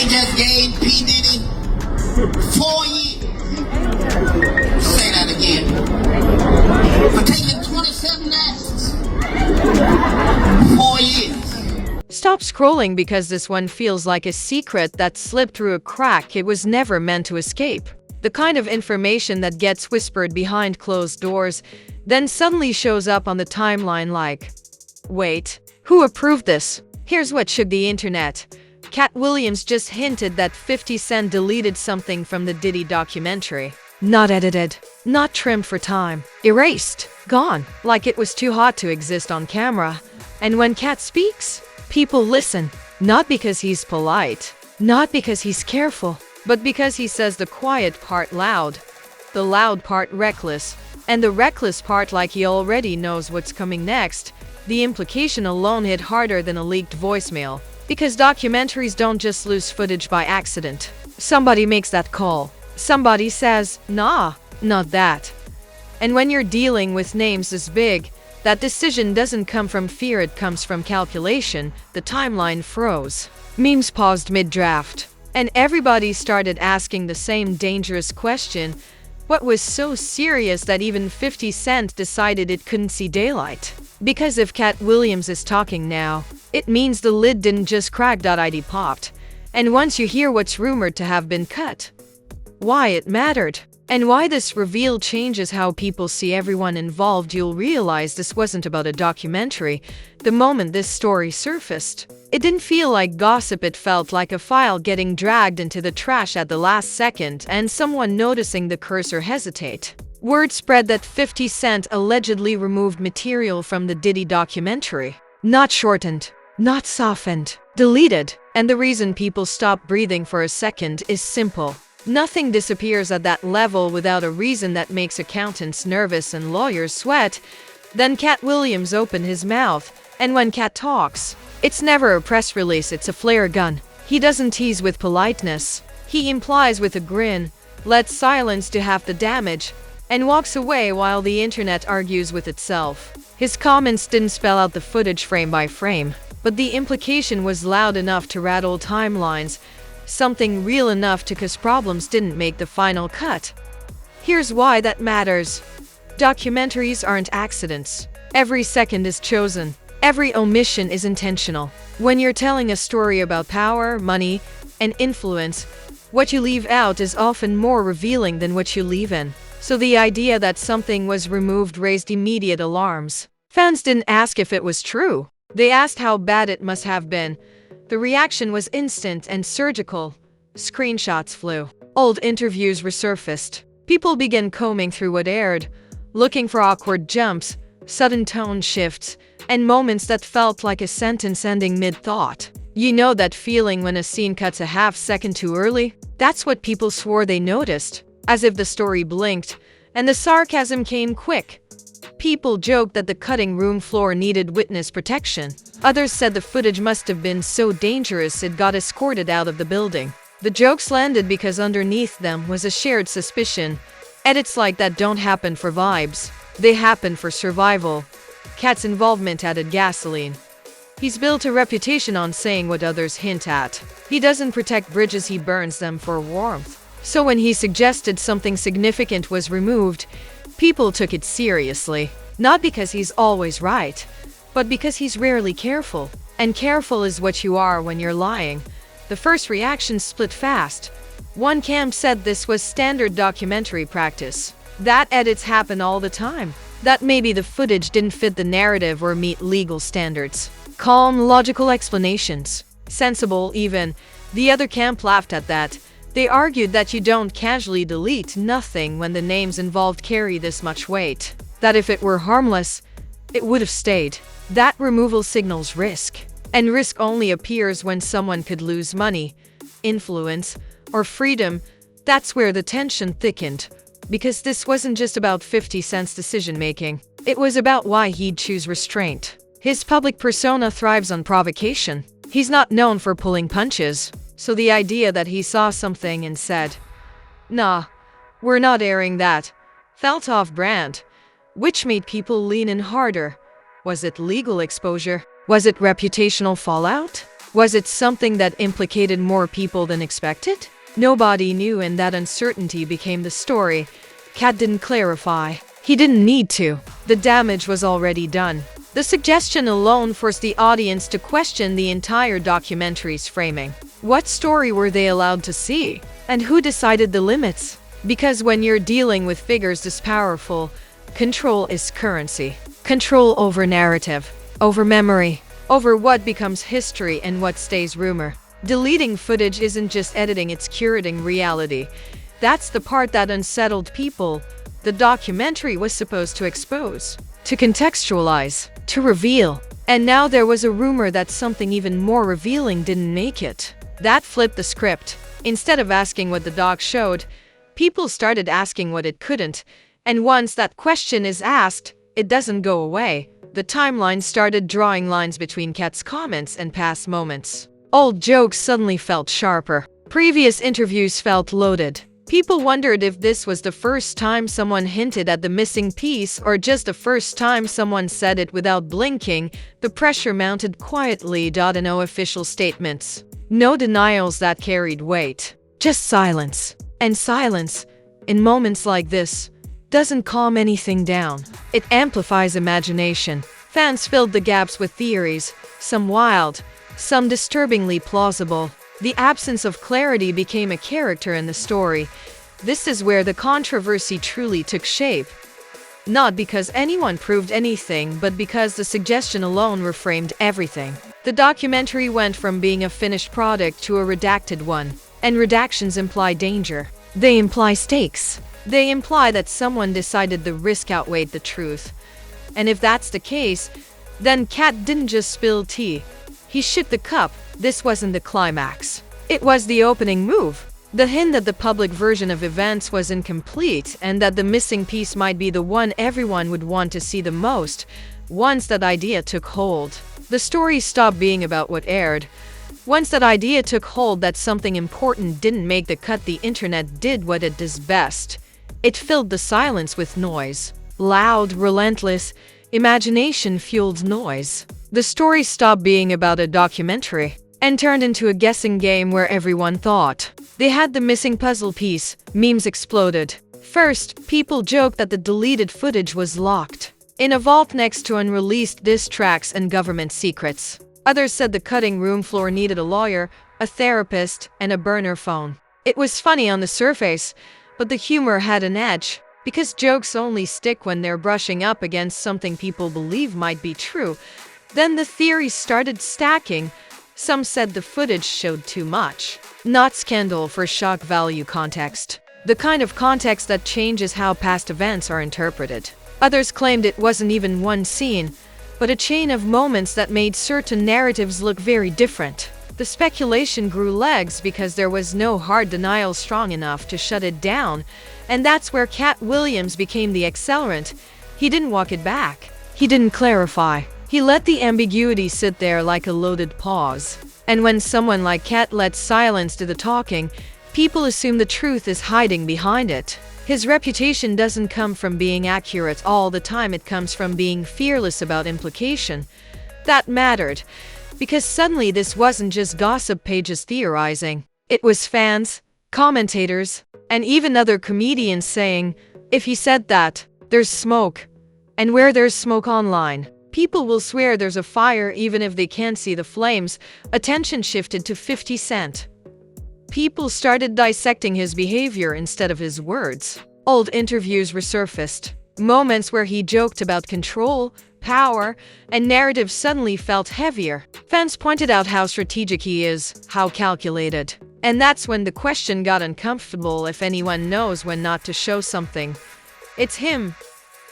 just gave P. Diddy 4 years. Say that again. For taking 27 acts. 4 years. Stop scrolling because this one feels like a secret that slipped through a crack it was never meant to escape. The kind of information that gets whispered behind closed doors, then suddenly shows up on the timeline like, wait, who approved this? Here's what shook the internet. Katt Williams just hinted that 50 Cent deleted something from the Diddy documentary. Not edited, not trimmed for time, erased, gone, like it was too hot to exist on camera. And when Katt speaks, people listen, not because he's polite, not because he's careful, but because he says the quiet part loud, the loud part reckless, and the reckless part like he already knows what's coming next. The implication alone hit harder than a leaked voicemail. Because documentaries don't just lose footage by accident. Somebody makes that call. Somebody says, nah, not that. And when you're dealing with names this big, that decision doesn't come from fear, it comes from calculation. The timeline froze. Memes paused mid-draft. And everybody started asking the same dangerous question. What was so serious that even 50 Cent decided it couldn't see daylight? Because if Katt Williams is talking now, it means the lid didn't just crack. ID popped. And once you hear what's rumored to have been cut, why it mattered, and why this reveal changes how people see everyone involved, you'll realize this wasn't about a documentary. The moment this story surfaced, it didn't feel like gossip, it felt like a file getting dragged into the trash at the last second and someone noticing the cursor hesitate. Word spread that 50 Cent allegedly removed material from the Diddy documentary. Not shortened, not softened, deleted. And the reason people stop breathing for a second is simple. Nothing disappears at that level without a reason that makes accountants nervous and lawyers sweat. Then Katt Williams opened his mouth, and when Katt talks, it's never a press release, it's a flare gun. He doesn't tease with politeness. He implies with a grin, lets silence do half the damage, and walks away while the internet argues with itself. His comments didn't spell out the footage frame by frame, but the implication was loud enough to rattle timelines, something real enough to cause problems didn't make the final cut. Here's why that matters. Documentaries aren't accidents. Every second is chosen. Every omission is intentional. When you're telling a story about power, money, and influence, what you leave out is often more revealing than what you leave in. So the idea that something was removed raised immediate alarms. Fans didn't ask if it was true. They asked how bad it must have been. The reaction was instant and surgical. Screenshots flew. Old interviews resurfaced. People began combing through what aired, looking for awkward jumps, sudden tone shifts, and moments that felt like a sentence ending mid-thought. You know that feeling when a scene cuts a half second too early? That's what people swore they noticed, as if the story blinked, and the sarcasm came quick. People joked that the cutting room floor needed witness protection. Others said the footage must have been so dangerous it got escorted out of the building. The jokes landed because underneath them was a shared suspicion. Edits like that don't happen for vibes. They happen for survival. Katt's involvement added gasoline. He's built a reputation on saying what others hint at. He doesn't protect bridges, he burns them for warmth. So when he suggested something significant was removed, people took it seriously. Not because he's always right, but because he's rarely careful. And careful is what you are when you're lying. The first reaction split fast. One camp said this was standard documentary practice. That edits happen all the time. That maybe the footage didn't fit the narrative or meet legal standards. Calm, logical explanations. Sensible, even. The other camp laughed at that. They argued that you don't casually delete nothing when the names involved carry this much weight. That if it were harmless, it would have stayed. That removal signals risk. And risk only appears when someone could lose money, influence, or freedom. That's where the tension thickened. Because this wasn't just about 50 Cent's decision-making. It was about why he'd choose restraint. His public persona thrives on provocation. He's not known for pulling punches. So the idea that he saw something and said, "Nah, we're not airing that," felt off-brand, which made people lean in harder. Was it legal exposure? Was it reputational fallout? Was it something that implicated more people than expected? Nobody knew, and that uncertainty became the story. Katt didn't clarify. He didn't need to. The damage was already done. The suggestion alone forced the audience to question the entire documentary's framing. What story were they allowed to see? And who decided the limits? Because when you're dealing with figures this powerful, control is currency. Control over narrative, over memory, over what becomes history and what stays rumor. Deleting footage isn't just editing, it's curating reality. That's the part that unsettled people. The documentary was supposed to expose, to contextualize, to reveal. And now there was a rumor that something even more revealing didn't make it. That flipped the script. Instead of asking what the doc showed, people started asking what it couldn't. And once that question is asked, it doesn't go away. The timeline started drawing lines between Katt's comments and past moments. Old jokes suddenly felt sharper. Previous interviews felt loaded. People wondered if this was the first time someone hinted at the missing piece or just the first time someone said it without blinking. The pressure mounted quietly. No official statements. No denials that carried weight. Just silence. And silence, in moments like this, doesn't calm anything down. It amplifies imagination. Fans filled the gaps with theories, some wild, some disturbingly plausible. The absence of clarity became a character in the story. This is where the controversy truly took shape. Not because anyone proved anything, but because the suggestion alone reframed everything. The documentary went from being a finished product to a redacted one. And redactions imply danger. They imply stakes. They imply that someone decided the risk outweighed the truth. And if that's the case, then Katt didn't just spill tea. He shipped the cup. This wasn't the climax. It was the opening move. The hint that the public version of events was incomplete and that the missing piece might be the one everyone would want to see the most. Once that idea took hold, the story stopped being about what aired. Once that idea took hold that something important didn't make the cut, the internet did what it does best. It filled the silence with noise. Loud, relentless, imagination-fueled noise. The story stopped being about a documentary and turned into a guessing game where everyone thought they had the missing puzzle piece. Memes exploded. First, people joked that the deleted footage was locked in a vault next to unreleased diss tracks and government secrets. Others said the cutting room floor needed a lawyer, a therapist, and a burner phone. It was funny on the surface, but the humor had an edge. Because jokes only stick when they're brushing up against something people believe might be true. Then the theories started stacking. Some said the footage showed too much. Not scandal for shock value context. The kind of context that changes how past events are interpreted. Others claimed it wasn't even one scene, but a chain of moments that made certain narratives look very different. The speculation grew legs because there was no hard denial strong enough to shut it down. And that's where Katt Williams became the accelerant. He didn't walk it back. He didn't clarify. He let the ambiguity sit there like a loaded pause. And when someone like Katt lets silence do the talking, people assume the truth is hiding behind it. His reputation doesn't come from being accurate all the time, it comes from being fearless about implication. That mattered, because suddenly this wasn't just gossip pages theorizing. It was fans, commentators, and even other comedians saying, if he said that, there's smoke. And where there's smoke online, people will swear there's a fire even if they can't see the flames. Attention shifted to 50 Cent. People started dissecting his behavior instead of his words. Old interviews resurfaced. Moments where he joked about control, power, and narrative suddenly felt heavier. Fans pointed out how strategic he is, how calculated. And that's when the question got uncomfortable. If anyone knows when not to show something, it's him.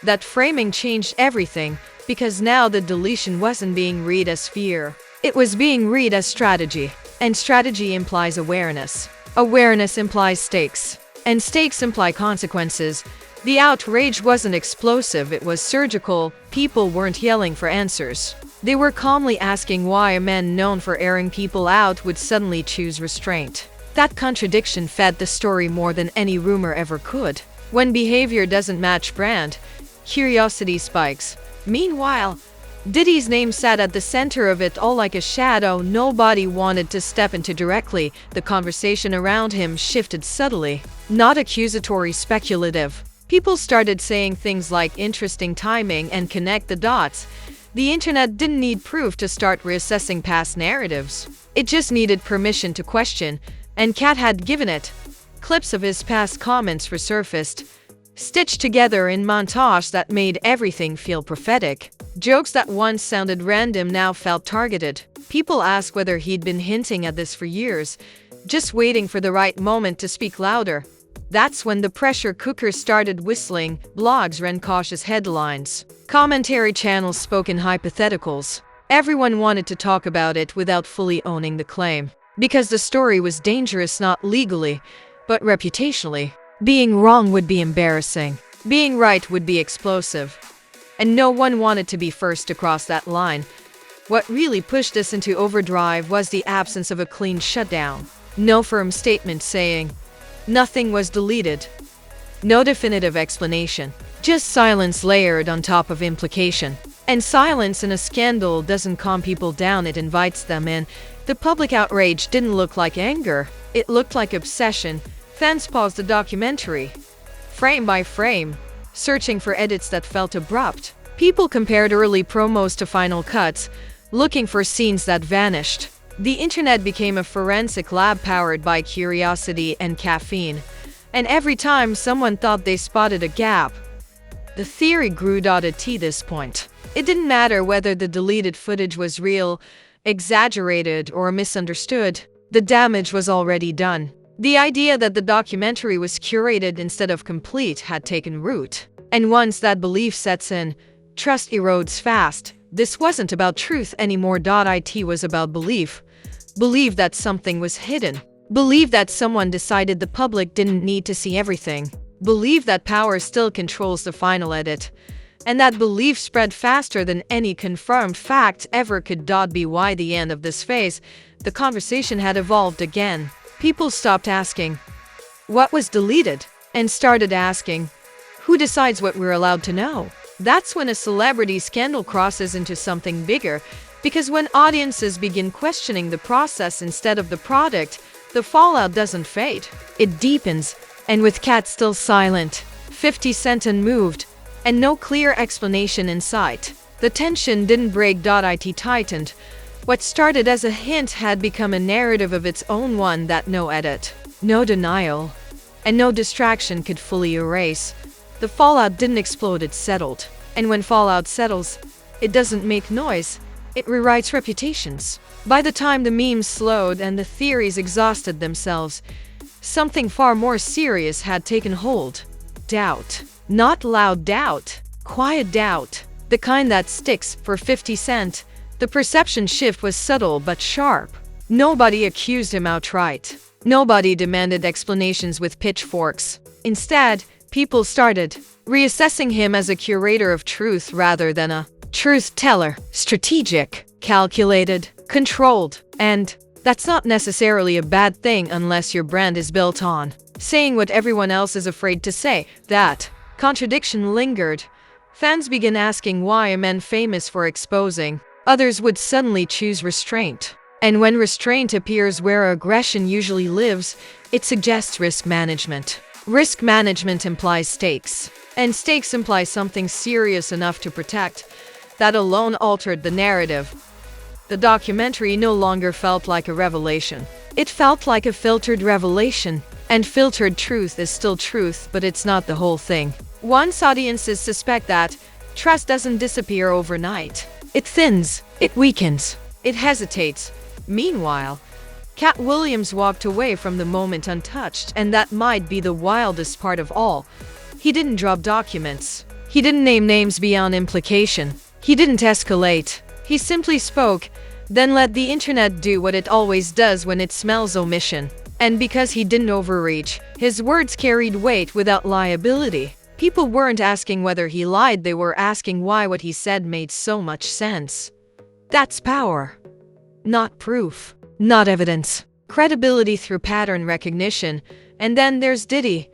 That framing changed everything, because now the deletion wasn't being read as fear. It was being read as strategy. And strategy implies awareness. Awareness implies stakes. And stakes imply consequences. The outrage wasn't explosive, it was surgical. People weren't yelling for answers. They were calmly asking why a man known for airing people out would suddenly choose restraint. That contradiction fed the story more than any rumor ever could. When behavior doesn't match brand, curiosity spikes. Meanwhile, Diddy's name sat at the center of it all like a shadow nobody wanted to step into directly. The conversation around him shifted subtly, not accusatory, speculative. People started saying things like interesting timing and connect the dots. The internet didn't need proof to start reassessing past narratives. It just needed permission to question, and Katt had given it. Clips of his past comments resurfaced, stitched together in montage that made everything feel prophetic. Jokes that once sounded random now felt targeted. People asked whether he'd been hinting at this for years, just waiting for the right moment to speak louder. That's when the pressure cooker started whistling. Blogs ran cautious headlines. Commentary channels spoke in hypotheticals. Everyone wanted to talk about it without fully owning the claim. Because the story was dangerous not legally, but reputationally. Being wrong would be embarrassing. Being right would be explosive. And no one wanted to be first to cross that line. What really pushed us into overdrive was the absence of a clean shutdown. No firm statement saying nothing was deleted. No definitive explanation. Just silence layered on top of implication. And silence in a scandal doesn't calm people down, it invites them in. The public outrage didn't look like anger. It looked like obsession. Fans paused the documentary, frame by frame, searching for edits that felt abrupt. People compared early promos to final cuts, looking for scenes that vanished. The internet became a forensic lab powered by curiosity and caffeine. And every time someone thought they spotted a gap, the theory grew to this point. It didn't matter whether the deleted footage was real, exaggerated, or misunderstood. The damage was already done. The idea that the documentary was curated instead of complete had taken root. And once that belief sets in, trust erodes fast. This wasn't about truth anymore. It was about belief. Believe that something was hidden. Believe that someone decided the public didn't need to see everything. Believe that power still controls the final edit. And that belief spread faster than any confirmed fact ever could. By the end of this phase, the conversation had evolved again. People stopped asking, what was deleted? And started asking, who decides what we're allowed to know? That's when a celebrity scandal crosses into something bigger, because when audiences begin questioning the process instead of the product, the fallout doesn't fade. It deepens, and with Katt still silent, 50 Cent unmoved, and no clear explanation in sight, the tension didn't break. It tightened. What started as a hint had become a narrative of its own, one that no edit, no denial, and no distraction could fully erase. The fallout didn't explode, it settled. And when fallout settles, it doesn't make noise, it rewrites reputations. By the time the memes slowed and the theories exhausted themselves, something far more serious had taken hold. Doubt. Not loud doubt, quiet doubt. The kind that sticks. For 50 Cent, the perception shift was subtle but sharp. Nobody accused him outright. Nobody demanded explanations with pitchforks. Instead, people started reassessing him as a curator of truth rather than a truth teller. Strategic, calculated, controlled. And that's not necessarily a bad thing unless your brand is built on saying what everyone else is afraid to say. That contradiction lingered. Fans began asking why a man famous for exposing others would suddenly choose restraint. And when restraint appears where aggression usually lives, it suggests risk management. Risk management implies stakes. And stakes imply something serious enough to protect. That alone altered the narrative. The documentary no longer felt like a revelation. It felt like a filtered revelation. And filtered truth is still truth, but it's not the whole thing. Once audiences suspect that, trust doesn't disappear overnight. It thins, it weakens, it hesitates. Meanwhile, Katt Williams walked away from the moment untouched, and that might be the wildest part of all. He didn't drop documents. He didn't name names beyond implication. He didn't escalate. He simply spoke, then let the internet do what it always does when it smells omission. And because he didn't overreach, his words carried weight without liability. People weren't asking whether he lied, they were asking why what he said made so much sense. That's power. Not proof. Not evidence. Credibility through pattern recognition. And then there's Diddy,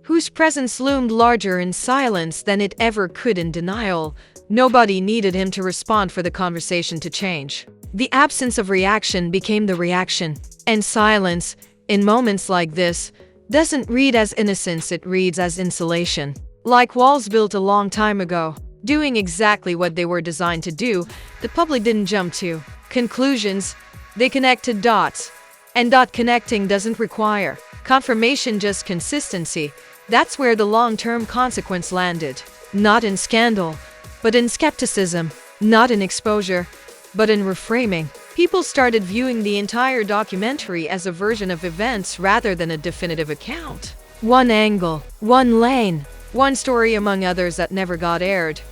whose presence loomed larger in silence than it ever could in denial. Nobody needed him to respond for the conversation to change. The absence of reaction became the reaction. And silence, in moments like this, doesn't read as innocence, it reads as insulation. Like walls built a long time ago, doing exactly what they were designed to do, the public didn't jump to conclusions, they connected dots. And dot connecting doesn't require confirmation, just consistency. That's where the long-term consequence landed. Not in scandal, but in skepticism. Not in exposure, but in reframing. People started viewing the entire documentary as a version of events rather than a definitive account. One angle, one lane, one story among others that never got aired.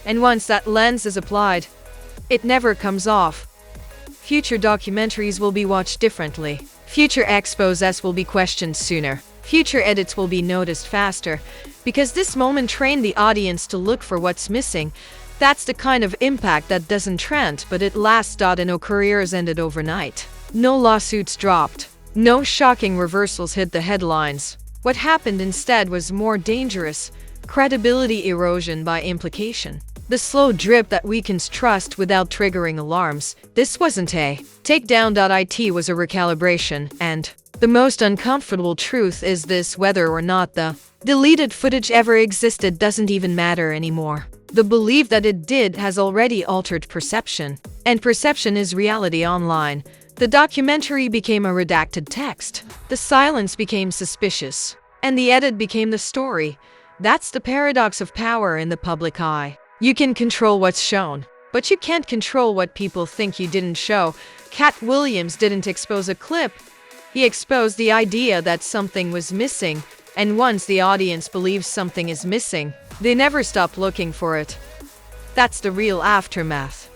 And once that lens is applied, it never comes off. Future documentaries will be watched differently. Future exposes will be questioned sooner. Future edits will be noticed faster, because this moment trained the audience to look for what's missing. That's the kind of impact that doesn't trend, but it lasts. And no careers ended overnight. No lawsuits dropped. No shocking reversals hit the headlines. What happened instead was more dangerous: credibility erosion by implication. The slow drip that weakens trust without triggering alarms. This wasn't a takedown. It was a recalibration. And the most uncomfortable truth is this: whether or not the deleted footage ever existed doesn't even matter anymore. The belief that it did has already altered perception. And perception is reality online. The documentary became a redacted text. The silence became suspicious. And the edit became the story. That's the paradox of power in the public eye. You can control what's shown, but you can't control what people think you didn't show. Katt Williams didn't expose a clip. He exposed the idea that something was missing. And once the audience believes something is missing, they never stop looking for it. That's the real aftermath.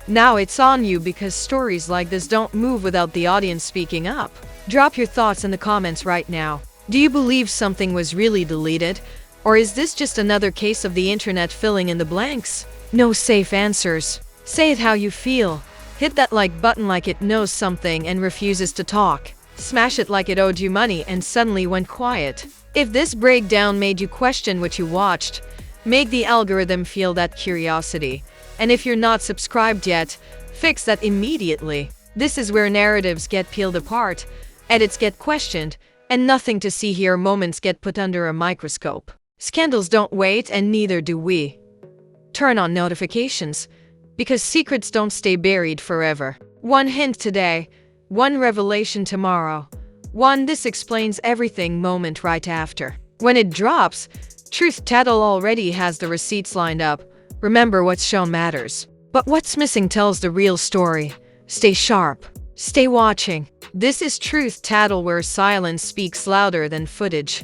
Now it's on you, because stories like this don't move without the audience speaking up. Drop your thoughts in the comments right now. Do you believe something was really deleted? Or is this just another case of the internet filling in the blanks? No safe answers. Say it how you feel. Hit that like button like it knows something and refuses to talk. Smash it like it owed you money and suddenly went quiet. If this breakdown made you question what you watched, make the algorithm feel that curiosity. And if you're not subscribed yet, fix that immediately. This is where narratives get peeled apart, edits get questioned, and nothing to see here moments get put under a microscope. Scandals don't wait, and neither do we. Turn on notifications, because secrets don't stay buried forever. One hint today, one revelation tomorrow, one "this explains everything" moment right after. When it drops, Truth Tattle already has the receipts lined up. Remember, what's shown matters, but what's missing tells the real story. Stay sharp. Stay watching. This is Truth Tattle, where silence speaks louder than footage.